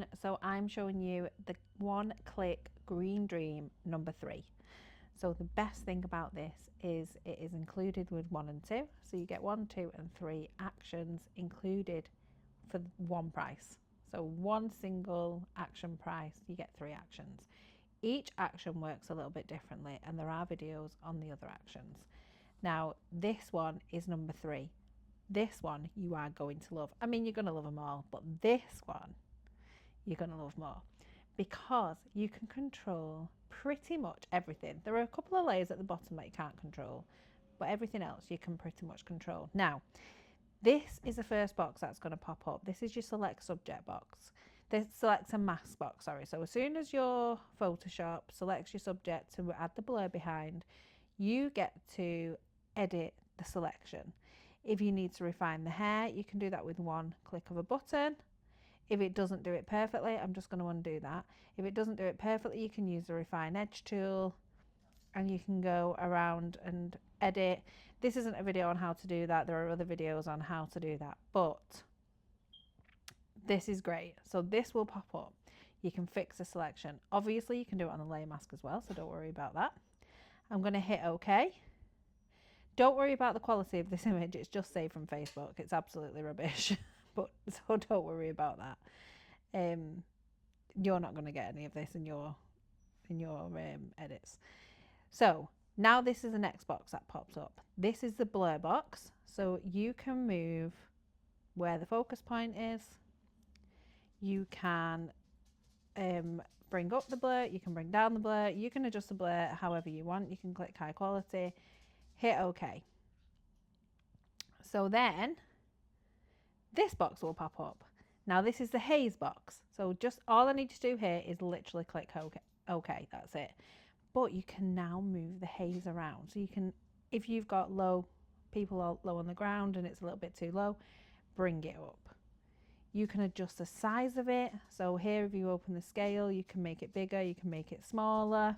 everyone, so I'm showing you the One Click Green Dream number 3. So the best thing about this is it is included with 1 and 2, so you get 1, 2 and 3 actions included for one price. So one single action price, you get 3 actions. Each action works a little bit differently and there are videos on the other actions. Now this one is number 3. This one you are going to love. I mean, you're going to love them all, but this one you're going to love more because you can control pretty much everything. There are a couple of layers at the bottom that you can't control, but everything else you can pretty much control. Now, this is the first box that's going to pop up. This is your select subject box. This selects a mask box, sorry. So as soon as your Photoshop selects your subject to add the blur behind, you get to edit the selection. If you need to refine the hair, you can do that with one click of a button. If it doesn't do it perfectly, I'm just going to undo that. If it doesn't do it perfectly, you can use the refine edge tool and you can go around and edit. This isn't a video on how to do that. There are other videos on how to do that, but this is great. So this will pop up. You can fix the selection. Obviously, you can do it on the layer mask as well, so don't worry about that. I'm going to hit OK. Don't worry about the quality of this image. It's just saved from Facebook. It's absolutely rubbish, but so don't worry about that. You're not going to get any of this in your edits. So now this is the next box that pops up. This is the blur box. So you can move where the focus point is. You can bring up the blur. You can bring down the blur. You can adjust the blur however you want. You can click high quality, hit OK. So then this box will pop up. Now this is the haze box. So just all I need to do here is literally click OK. OK, that's it. But you can now move the haze around. So you can, if you've got people are low on the ground and it's a little bit too low, bring it up. You can adjust the size of it. So here, if you open the scale, you can make it bigger, you can make it smaller.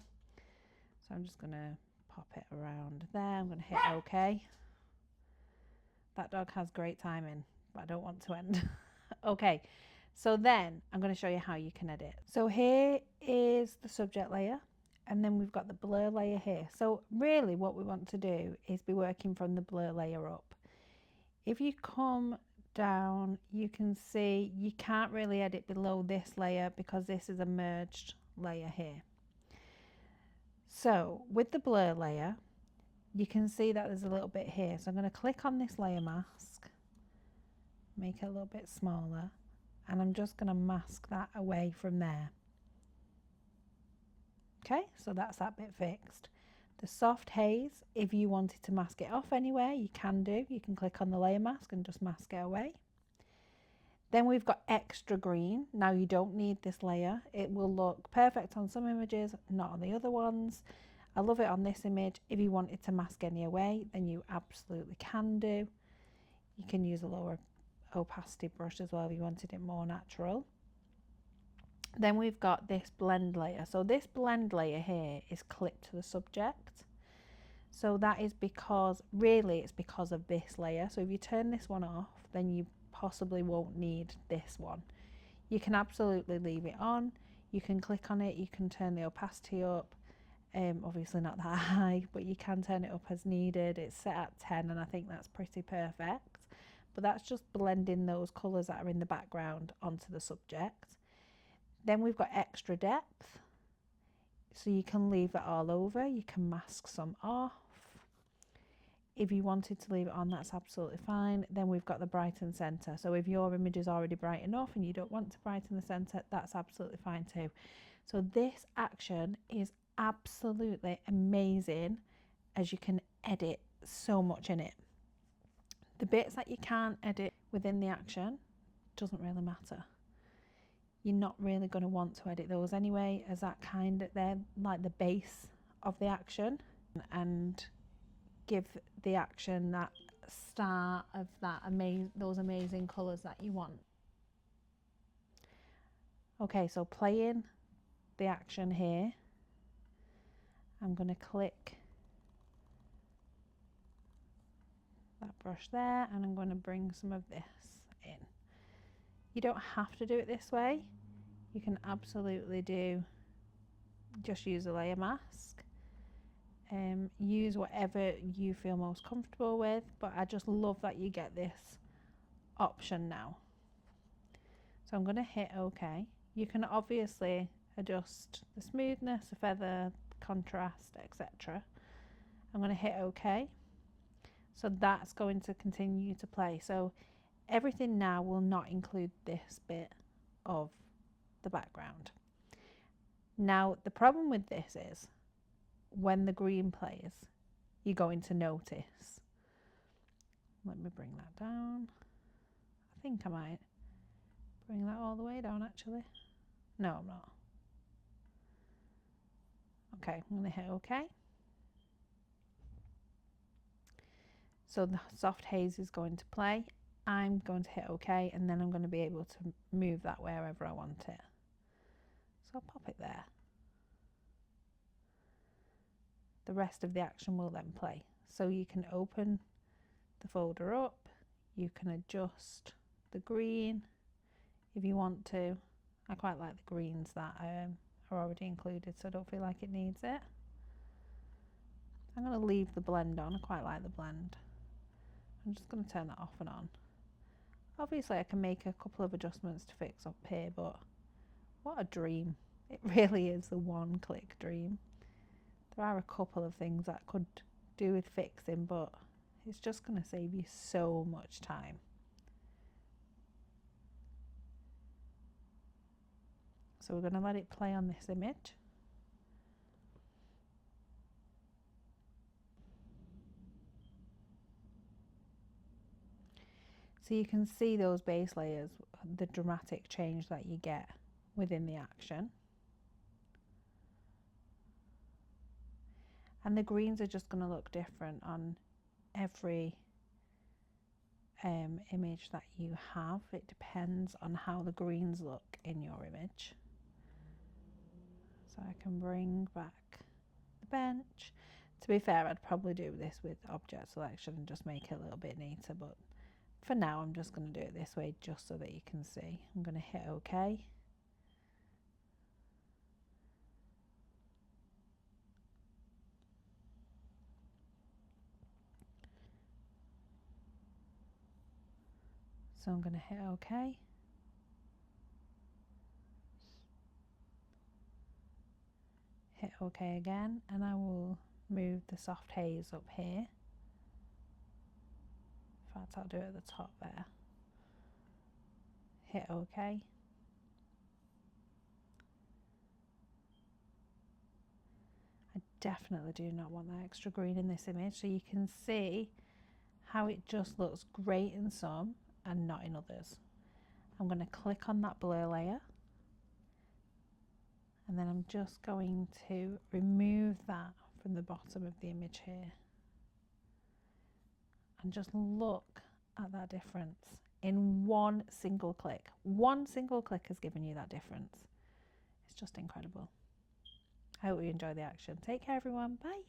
So I'm just going to pop it around there. I'm going to hit OK. That dog has great timing, but I don't want to end. Okay, so then I'm going to show you how you can edit. So here is the subject layer, and then we've got the blur layer here. So really what we want to do is be working from the blur layer up. If you come down, you can see you can't really edit below this layer because this is a merged layer here. So with the blur layer, you can see that there's a little bit here. So I'm going to click on this layer mask, make it a little bit smaller, and I'm just going to mask that away from there. Okay, so that's that bit fixed. The soft haze, if you wanted to mask it off anywhere, you can do. You can click on the layer mask and just mask it away. Then we've got extra green. Now you don't need this layer. It will look perfect on some images, not on the other ones. I love it on this image. If you wanted to mask any away, then you absolutely can do. You can use a lower opacity brush as well if you wanted it more natural. Then we've got this blend layer. So this blend layer here is clipped to the subject. So that is because, really it's because of this layer. So if you turn this one off, then you possibly won't need this one. You can absolutely leave it on. You can click on it, you can turn the opacity up. Obviously not that high, but you can turn it up as needed. It's set at 10 and I think that's pretty perfect. But that's just blending those colours that are in the background onto the subject. Then we've got extra depth. So you can leave that all over. You can mask some off. If you wanted to leave it on, that's absolutely fine. Then we've got the brighten center. So if your image is already bright enough and you don't want to brighten the center, that's absolutely fine too. So this action is absolutely amazing as you can edit so much in it. The bits that you can't edit within the action doesn't really matter. You're not really going to want to edit those anyway, as that kind of, they're like the base of the action and give the action that star of that those amazing colours that you want. Okay, so playing the action here, I'm going to click that brush there and I'm going to bring some of this in. You don't have to do it this way. You can absolutely just use a layer mask. Use whatever you feel most comfortable with, but I just love that you get this option now. So I'm going to hit OK. You can obviously adjust the smoothness, the feather, contrast, etc. I'm going to hit OK. So that's going to continue to play. So everything now will not include this bit of the background. Now the problem with this is when the green plays, you're going to notice. Let me bring that down. I think I might bring that all the way down actually. No, I'm not. Okay, I'm going to hit OK. So the soft haze is going to play. I'm going to hit OK, and then I'm going to be able to move that wherever I want it. So I'll pop it there. The rest of the action will then play. So you can open the folder up, you can adjust the green if you want to. I quite like the greens that are already included, so I don't feel like it needs it. I'm going to leave the blend on. I quite like the blend. I'm just going to turn that off and on. Obviously I can make a couple of adjustments to fix up here, but what a dream. It really is a one-click dream. There are a couple of things that I could do with fixing, but it's just going to save you so much time. So we're going to let it play on this image. So you can see those base layers, the dramatic change that you get within the action. And the greens are just going to look different on every image that you have. It depends on how the greens look in your image. So I can bring back the bench. To be fair, I'd probably do this with object selection and just make it a little bit neater, but for now I'm just going to do it this way just so that you can see. I'm going to hit OK. So I'm going to hit OK. Hit OK again, and I will move the soft haze up here. In fact, I'll do it at the top there. Hit OK. I definitely do not want that extra green in this image, so you can see how it just looks great in some and not in others. I'm going to click on that blur layer, and then I'm just going to remove that from the bottom of the image here, and just look at that difference in one single click. One single click has given you that difference. It's just incredible. I hope you enjoy the action. Take care everyone, bye.